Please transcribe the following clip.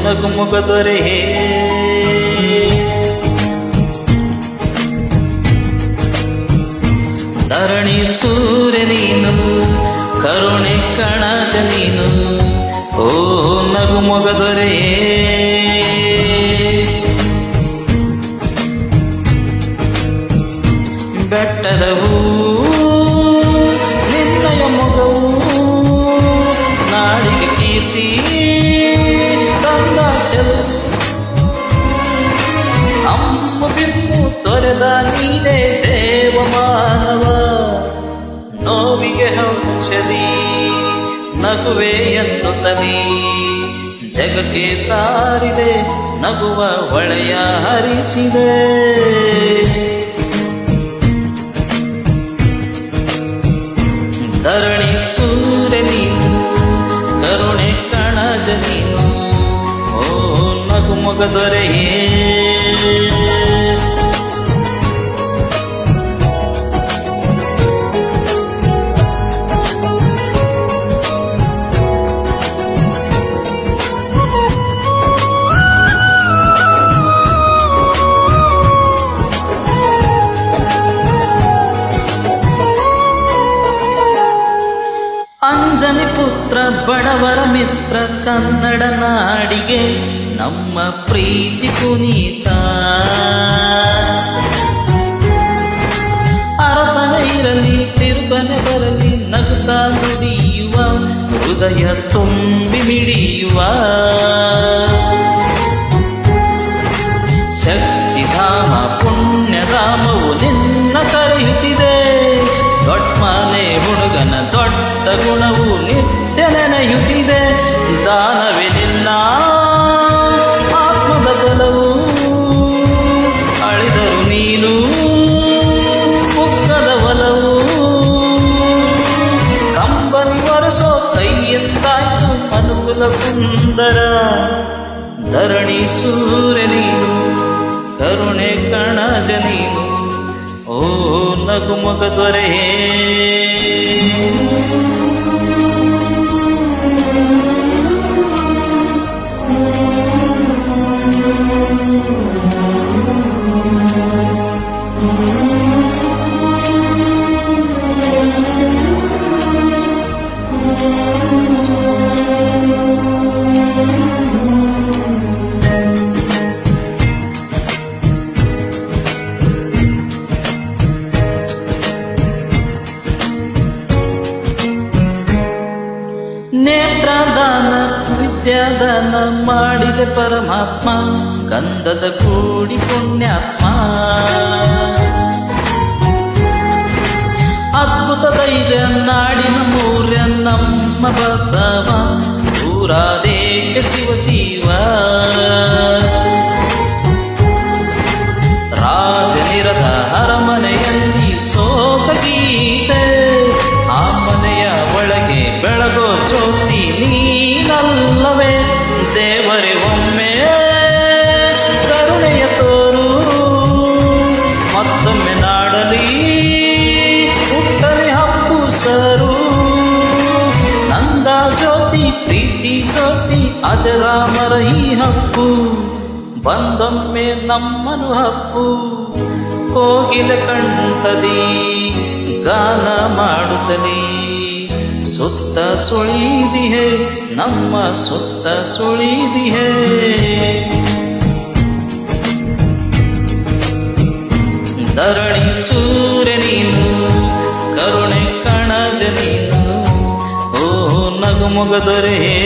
ನಗುಮೊಗ ದೊರೆಯೇ ಧರಣಿ ಸೂರ್ಯ ನೀನು ಕರುಣೆ ಕಣಜ ನೀನು ಓ ನಗುಮೊಗ ದೊರೆಯೇ ಬೆಟ್ಟದವು ನಿನ್ನಯ ಮೊಗವು ನಾಡಿಗೆ ಕೀರ್ತಿ ತಂದಾಚಲು ಅಮ್ಮ ಬಿಮ್ಮು ತೊರೆದ ನೀನೇ ದೇವಮಾನವ ನೋವಿಗೆ ಔಷಧಿ ನಗುವೆ ಎನ್ನುತ್ತಲೀ ಜಗಕ್ಕೆ ಸಾರಿದೆ ನಗುವ ಹೊಳೆಯ ಹರಿಸಿದೆ ಧರಣಿ ಸೂರ್ಯ ನೀನು ಕರುಣೆ ಕಣಜ ನೀನು ಓ ನಗುಮೊಗ ದೊರೆಯೇ ಅಂಜನಿ ಪುತ್ರ ಬಡವರ ಮಿತ್ರ ಕನ್ನಡ ನಾಡಿಗೆ ನಮ್ಮ ಪ್ರೀತಿ ಪುನೀತ ಅರಸನೇ ಇರಲಿ ತಿರುಗನೆ ಬರಲಿ ನಗುತ್ತಾ ನುಡಿಯುವ ಹೃದಯ ತುಂಬಿ ಮಿಡಿಯುವ ಶಕ್ತಿಧಾಮ ಪುಣ್ಯಧಾಮವು ನಿನ್ನ ಕರೆಯುತ್ತಿದೆ ದೊಡ್ಡಮನೆ ಹುಡುಗನ ದೊಡ್ಡ ಗುಣವು ನಿತ್ಯ ನೆನೆಯುತ್ತಿದೆ ದಾನವೇ ನಿನ್ನ ಆತ್ಮದ ಬಲವು ಅಳಿದರು ನೀನು ಮುಖದ ಒಲವು ಕಂಬನಿ ಒರೆಸೋ ಕೈಯಿಂದಾಯ್ತು ಅನುಕೂಲ ಸುಂದರ ಧರಣಿ ಸೂರ್ಯ ನೀನು ಕರುಣೆ ಕಣಜ ನೀನು ಓ ನಗುಮೊಗ ದೊರೆಯೇ ನೇತ್ರದಾನ ವಿದ್ಯಾದಾನ ಮಾಡಿದೆ ಪರಮಾತ್ಮ ಗಂಧದ ಕೂಡಿ ಪುಣ್ಯಾತ್ಮ ಅದ್ಭುತ ಧೈರ್ಯ ನಾಡಿನ ಮೂರ್ಯ ನಮ್ಮ ಬಸವ ಊರಾದೇಕೆ ಶಿವ ಶಿವ ರಾಜನಿರದ ಅರಮನೆಯಲ್ಲಿ ಸೋಕ ಗೀತೆ ಆ ಮನೆಯ ಒಳಗೆ ಬೆಳಗೋ ಜ್ಯೋತಿ ನೀನಲ್ಲವೇ ದೇವರೇ ಒಮ್ಮೆ ಕರುಣೆಯ ತೋರು ಮತ್ತೊಮ್ಮೆ ನಾಡಲಿ ಹುಟ್ಟಲಿ ಹಪ್ಪು ಸರು ನಂದ ಜ್ಯೋತಿ ಪ್ರೀತಿ ಜ್ಯೋತಿ ಅಜರಾಮರ ಈ ಹಪ್ಪು ಬಂದೊಮ್ಮೆ ನಮ್ಮನು ಹಪ್ಪು ಕೋಗಿಲ ಕಂಠದಿ ಗಾನ ಮಾಡುತ್ತಲೀ ಸುತ್ತ ಸುಳಿದಿಹೆ ನಮ್ಮ ಸುತ್ತ ಸುಳಿದಿಹೆ ಧರಣಿ ಸೂರ್ಯ ನೀನು ಕರುಣೆ ಕಣಜ ನೀನು ಓ ನಗುಮೊಗ ದೊರೆಯೇ